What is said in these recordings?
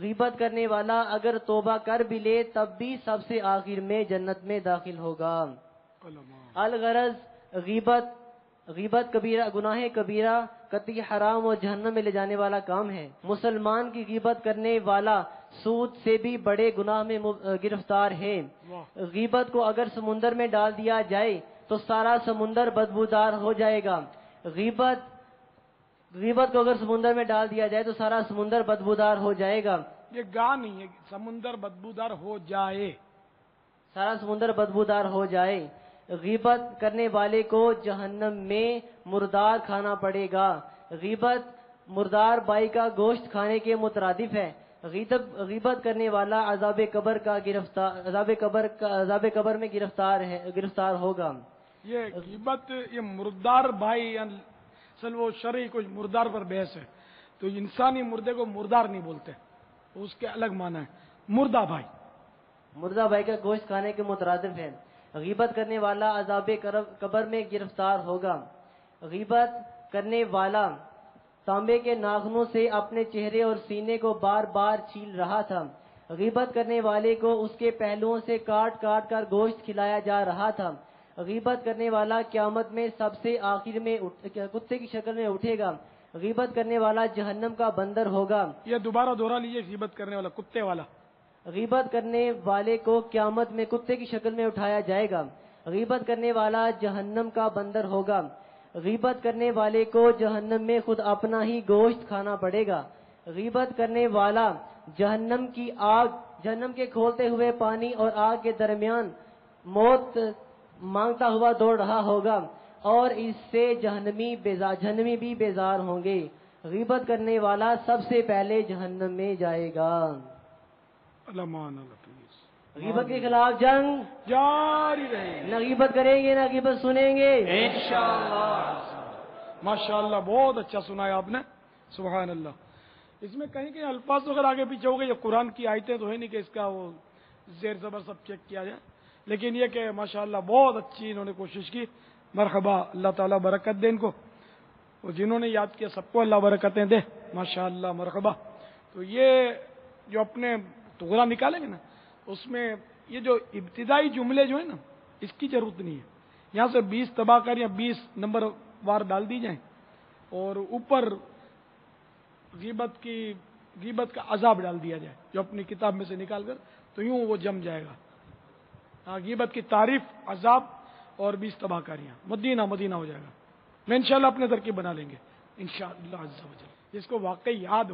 غیبت کرنے والا اگر توبہ کر بھی لے تب بھی سب سے آخر میں جنت میں داخل ہوگا۔ الغرض غیبت کبیرہ گناہ کبیرہ قطعی حرام اور جہنم میں لے جانے والا کام ہے۔ مسلمان کی غیبت کرنے والا سود سے بھی بڑے گناہ میں گرفتار ہے۔ غیبت کو اگر سمندر میں ڈال دیا جائے تو سارا سمندر بدبودار ہو جائے گا۔ غیبت کو اگر سمندر میں ڈال دیا جائے تو سارا سمندر بدبودار ہو جائے گا۔ یہ گاہ نہیں ہے، سمندر بدبودار ہو جائے، سارا سمندر بدبودار ہو جائے۔ غیبت کرنے والے کو جہنم میں مردار کھانا پڑے گا۔ غیبت مردار بائی کا گوشت کھانے کے مترادف ہے۔ غیبت کرنے والا عذاب قبر میں گرفتار ہوگا۔ یہ غیبت یہ مردار بھائی اصل وہ شرعی کچھ مردار پر بحث ہے، تو انسانی مردے کو مردار نہیں بولتے، اس کے الگ معنی ہے۔ مردہ بھائی کا گوشت کھانے کے مترادف ہے۔ غیبت کرنے والا عذاب قبر میں گرفتار ہوگا۔ غیبت کرنے والا تانبے کے ناخنوں سے اپنے چہرے اور سینے کو بار بار چھیل رہا تھا۔ غیبت کرنے والے کو اس کے پہلوؤں سے کاٹ کاٹ کر گوشت کھلایا جا رہا تھا۔ غیبت کرنے والا قیامت میں سب سے آخر میں کتے کی شکل میں اٹھے گا۔ غیبت کرنے والا جہنم کا بندر ہوگا۔ یہ دوبارہ دوہرا لیجیے، غیبت کرنے والا کتے والا۔ غیبت کرنے والے کو قیامت میں کتے کی شکل میں اٹھایا جائے گا۔ غیبت کرنے والا جہنم کا بندر ہوگا۔ غیبت کرنے والے کو جہنم میں خود اپنا ہی گوشت کھانا پڑے گا۔ غیبت کرنے والا جہنم کے کھولتے ہوئے پانی اور آگ کے درمیان موت مانگتا ہوا دوڑ رہا ہوگا اور اس سے جہنمی بھی بیزار ہوں گے۔ غیبت کرنے والا سب سے پہلے جہنم میں جائے گا۔ غیبت کے خلاف جنگ جاری رہے، نہ غیبت کریں گے نہ غیبت سنیں گے انشاءاللہ۔ ماشاءاللہ بہت اچھا سنایا آپ نے، سبحان اللہ۔ اس میں کہیں کہیں الفاظ اگر آگے پیچھے ہو گئے، یہ قرآن کی آیتیں تو ہے نہیں کہ اس کا وہ زیر زبر سب چیک کیا جائے، لیکن یہ کہ ماشاءاللہ بہت اچھی انہوں نے کوشش کی۔ مرحبا، اللہ تعالیٰ برکت دے ان کو، اور جنہوں نے یاد کیا سب کو اللہ برکتیں دے، ماشاءاللہ مرحبا۔ تو یہ جو اپنے ٹکڑا نکالیں گے نا، اس میں یہ جو ابتدائی جملے جو ہیں نا، اس کی ضرورت نہیں ہے۔ یہاں سے 20 تباہ کر یا 20 نمبر وار ڈال دی جائیں اور اوپر غیبت کا عذاب ڈال دیا جائے جو اپنی کتاب میں سے نکال کر، تو یوں وہ جم جائے گا۔ غیبت کی تعریف، عذاب اور 20 تباہ کاریاں، مدینہ ہو جائے گا۔ میں انشاءاللہ اپنے ترکیب بنا لیں گے انشاءاللہ عز و جل۔ جس کو واقعی یاد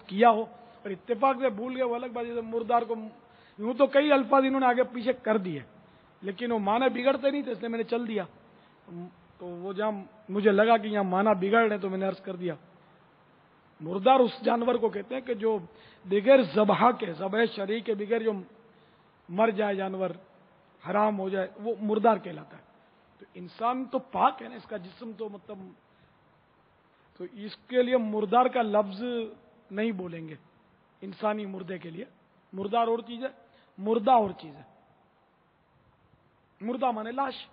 کیا ہو اور اتفاق سے بھول گئے وہ الگ بات ہے۔ مردار کو یوں تو کئی الفاظ انہوں نے آگے پیچھے کر دیے، لیکن وہ معنی بگڑتے نہیں تھے، اس لیے میں نے چل دیا۔ تو وہ جہاں مجھے لگا کہ یہاں معنی بگڑ رہے تو میں نے عرض کر دیا۔ مردار اس جانور کو کہتے ہیں کہ جو بغیر ذبح شرعی کے بغیر جو مر جائے جانور، حرام ہو جائے، وہ مردار کہلاتا ہے۔ تو انسان تو پاک ہے نا، اس کا جسم تو مطلب، تو اس کے لیے مردار کا لفظ نہیں بولیں گے انسانی مردے کے لیے۔ مردار اور چیز ہے، مردہ اور چیز ہے۔ مردہ مانے لاش،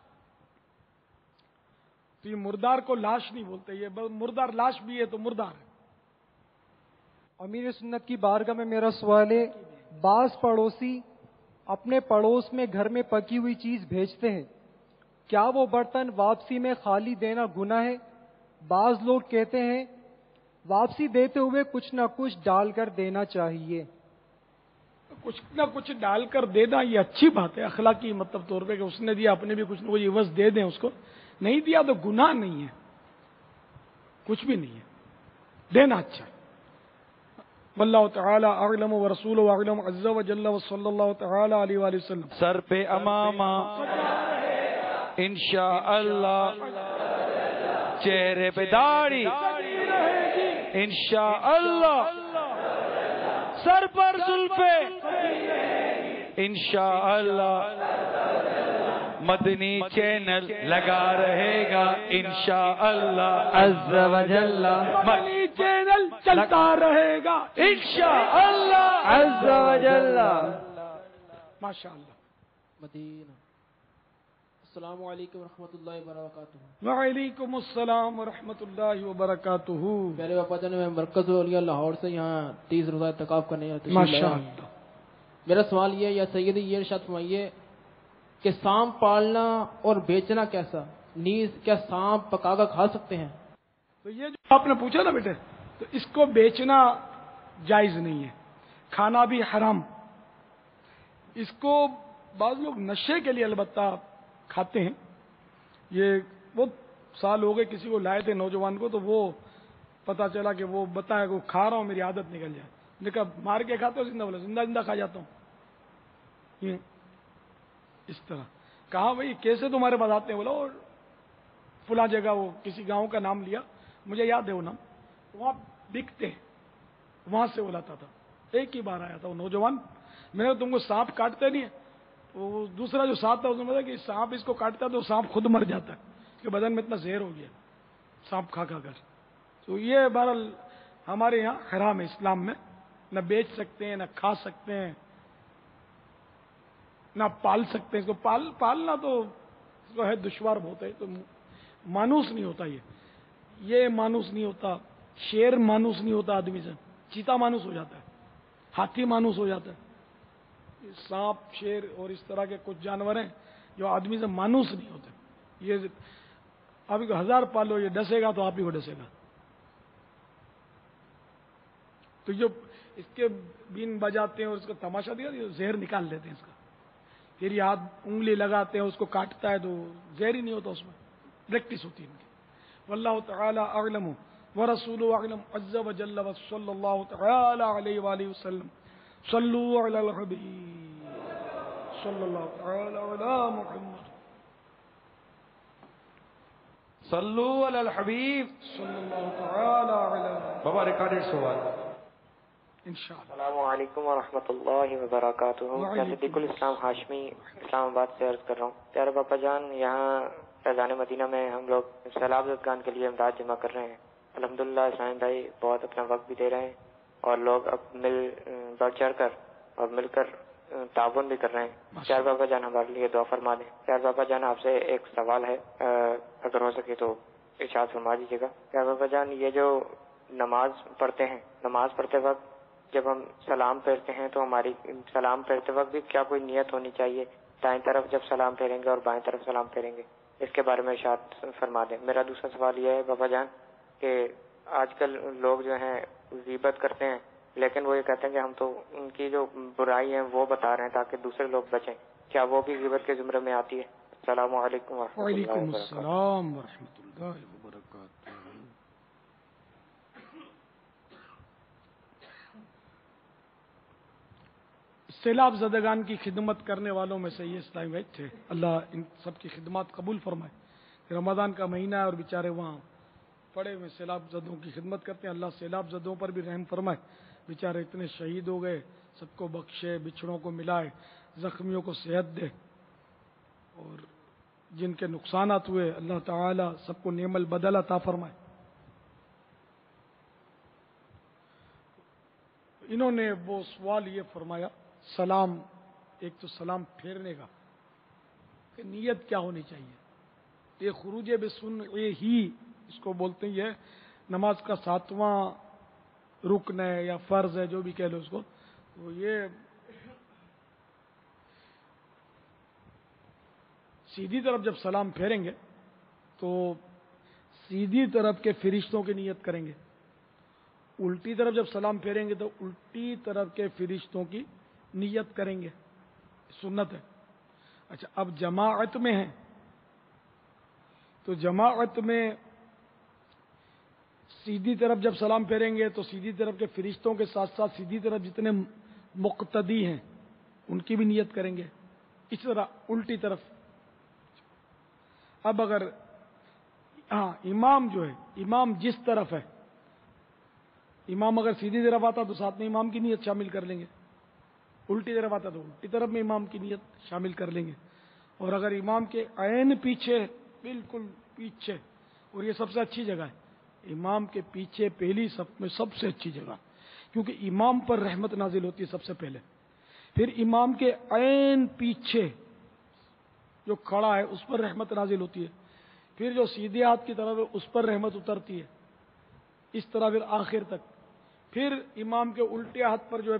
تو یہ مردار کو لاش نہیں بولتے، یہ مردار لاش بھی ہے تو مردار ہے۔ امیر سنت کی بارگاہ میں میرا سوال ہے، بعض پڑوسی اپنے پڑوس میں گھر میں پکی ہوئی چیز بھیجتے ہیں، کیا وہ برتن واپسی میں خالی دینا گناہ ہے؟ بعض لوگ کہتے ہیں واپسی دیتے ہوئے کچھ نہ کچھ ڈال کر دینا چاہیے۔ کچھ نہ کچھ ڈال کر دینا یہ اچھی بات ہے، اخلاقی مطلب طور پہ کہ اس نے دیا اپنے بھی کچھ نہ کچھ عوض دے دیں اس کو، نہیں دیا تو گناہ نہیں ہے، کچھ بھی نہیں ہے، دینا اچھا ہے۔ واللہ تعالی اعلم ورسولہ اعلم عز وجل وصلی اللہ تعالی علیہ وآلہ وسلم۔ سر پہ امامہ انشاءاللہ، چہرے پہ داڑھی انشاءاللہ، سر پر زلفیں انشاءاللہ، مدنی چینل لگا رہے گا انشاءاللہ عز و جل، مدنی چینل چلتا رہے گا انشاءاللہ عز و جل۔ ماشاءاللہ۔ مدینہ السلام علیکم ورحمۃ اللہ وبرکاتہ. وعلیکم السلام ورحمۃ اللہ وبرکاتہ. میرے باپا جان میں مرکز اولیاء لاہور سے یہاں 30 روزہ اعتکاف کرنے ماشاء اللہ. میرا سوال یہ یا سیدی یہ ارشاد فرمائیے کہ سانپ پالنا اور بیچنا کیسا؟ نیز کیا سانپ پکا کر کھا سکتے ہیں؟ تو یہ جو آپ نے پوچھا نا بیٹے، تو اس کو بیچنا جائز نہیں ہے، کھانا بھی حرام. اس کو بعض لوگ نشے کے لیے البتہ کھاتے ہیں. یہ بہت سال ہو گئے کسی کو لائے تھے نوجوان کو، تو وہ پتا چلا کہ وہ بتایا کہ وہ کھا رہا ہوں میری عادت نکل جائے. نے کہا مار کے کھاتے ہو زندہ؟ بولا زندہ زندہ کھا جاتا ہوں. یہ اس طرح کہا بھائی کیسے تمہارے پاس آتے ہیں؟ بولا اور فلاں جگہ، وہ کسی گاؤں کا نام لیا، مجھے یاد ہے وہ نام، وہاں بکتے ہیں، وہاں سے وہ لاتا تھا. ایک ہی بار آیا تھا وہ نوجوان، میں نے تم کو سانپ کاٹتے نہیں ہے؟ وہ دوسرا جو ساتھ تھا اس نے بتایا کہ سانپ اس کو کاٹتا ہے تو سانپ خود مر جاتا ہے، اس کے بدن میں اتنا زہر ہو گیا سانپ کھا کھا کر. تو یہ بہرحال ہمارے یہاں حرام ہے اسلام میں، نہ بیچ سکتے ہیں، نہ کھا سکتے ہیں، نہ پال سکتے ہیں. اس کو پالنا تو اس کو ہے دشوار بہت ہے، تو مانوس نہیں ہوتا. یہ مانوس نہیں ہوتا، شیر مانوس نہیں ہوتا آدمی سے، چیتا مانوس ہو جاتا ہے، ہاتھی مانوس ہو جاتا ہے. سانپ، شیر اور اس طرح کے کچھ جانور ہیں جو آدمی سے مانوس نہیں ہوتے. یہ آپ کو 1000 پالو، یہ ڈسے گا تو آپ ہی کو ڈسے گا. تو جو اس کے بین بجاتے ہیں اور اس کا تماشا دیا، یہ زہر نکال دیتے ہیں اس کا. پھر یہ ہاتھ انگلی لگاتے ہیں، اس کو کاٹتا ہے تو زہر ہی نہیں ہوتا، اس میں پریکٹس ہوتی ہے ان کی. واللہ تعالی اعلم ورسولہ اعلم عز وجل وصلی اللہ تعالی علیہ وآلہ وسلم. صلوا علی الحبیب صلی اللہ تعالی علی محمد صلو علی الحبیب. صلی اللہ تعالی علی بابا ریکارڈڈ سوال. انشاءاللہ. السلام علیکم ورحمۃ اللہ وبرکاتہ. میں صدیق الاسلام ہاشمی اسلام آباد سے عرض کر رہا ہوں. پیارے باپا جان، یہاں فیضان مدینہ میں ہم لوگ سیلاب زدگان کے لیے امداد جمع کر رہے ہیں. الحمدللہ اسلام بھائی بہت اپنا وقت بھی دے رہے ہیں اور لوگ اب بڑھ چڑھ کر اور مل کر تعاون بھی کر رہے ہیں. پیارے باپا جان ہمارے لیے دعا فرما دیں. پیارے باپا جان آپ سے ایک سوال ہے، اگر ہو سکے تو ارشاد فرما دیجیے گا. پیارے باپا جان، یہ جو نماز پڑھتے ہیں، نماز پڑھتے وقت جب ہم سلام پھیرتے ہیں تو ہماری سلام پھیرتے وقت بھی کیا کوئی نیت ہونی چاہیے؟ دائیں طرف جب سلام پھیریں گے اور بائیں طرف سلام پھیریں گے، اس کے بارے میں ارشاد فرما دیں. میرا دوسرا سوال یہ ہے بابا جان کہ آج کل لوگ جو ہیں غیبت کرتے ہیں، لیکن وہ یہ کہتے ہیں کہ ہم تو ان کی جو برائی ہیں وہ بتا رہے ہیں تاکہ دوسرے لوگ بچیں. کیا وہ بھی غیبت کے زمرے میں آتی ہے؟ السلام علیکم ورحمۃ اللہ وعلیکم وبرکاتہ. السلام ورحمۃ اللہ وبرکاتہ. سیلاب زدگان کی خدمت کرنے والوں میں سے یہ اسلامی بھائی تھے. اللہ ان سب کی خدمات قبول فرمائے. رمضان کا مہینہ ہے اور بیچارے وہاں پڑے ہوئے سیلاب زدوں کی خدمت کرتے ہیں. اللہ سیلاب زدوں پر بھی رحم فرمائے. بیچارے اتنے شہید ہو گئے، سب کو بخشے، بچھڑوں کو ملائے، زخمیوں کو صحت دے، اور جن کے نقصانات ہوئے اللہ تعالی سب کو نعم البدل عطا فرمائے. انہوں نے وہ سوال یہ فرمایا، سلام، ایک تو سلام پھیرنے کا کہ نیت کیا ہونی چاہیے. یہ خروج بسنع ہی اس کو بولتے ہیں. یہ نماز کا 7واں رکن ہے یا فرض ہے، جو بھی کہہ لو اس کو. تو یہ سیدھی طرف جب سلام پھیریں گے تو سیدھی طرف کے فرشتوں کی نیت کریں گے. الٹی طرف جب سلام پھیریں گے تو الٹی طرف کے فرشتوں کی نیت کریں گے. سنت ہے. اچھا، اب جماعت میں ہیں تو جماعت میں سیدھی طرف جب سلام پھیریں گے تو سیدھی طرف کے فرشتوں کے ساتھ ساتھ سیدھی طرف جتنے مقتدی ہیں ان کی بھی نیت کریں گے. اس طرح الٹی طرف. اب اگر امام جو ہے، امام جس طرف ہے، امام اگر سیدھی طرف آتا تو ساتھ میں امام کی نیت شامل کر لیں گے. الٹی طرف آتا تو الٹی طرف میں امام کی نیت شامل کر لیں گے. اور اگر امام کے عین پیچھے، بالکل پیچھے، اور یہ سب سے اچھی جگہ ہے، امام کے پیچھے پہلی صف میں سب سے اچھی جگہ، کیونکہ امام پر رحمت نازل ہوتی ہے سب سے پہلے. پھر امام کے عین پیچھے جو کھڑا ہے اس پر رحمت نازل ہوتی ہے، پھر جو سیدھے ہاتھ کی طرف ہے اس پر رحمت اترتی ہے، اس طرح پھر آخر تک، پھر امام کے الٹے ہاتھ پر جو ہے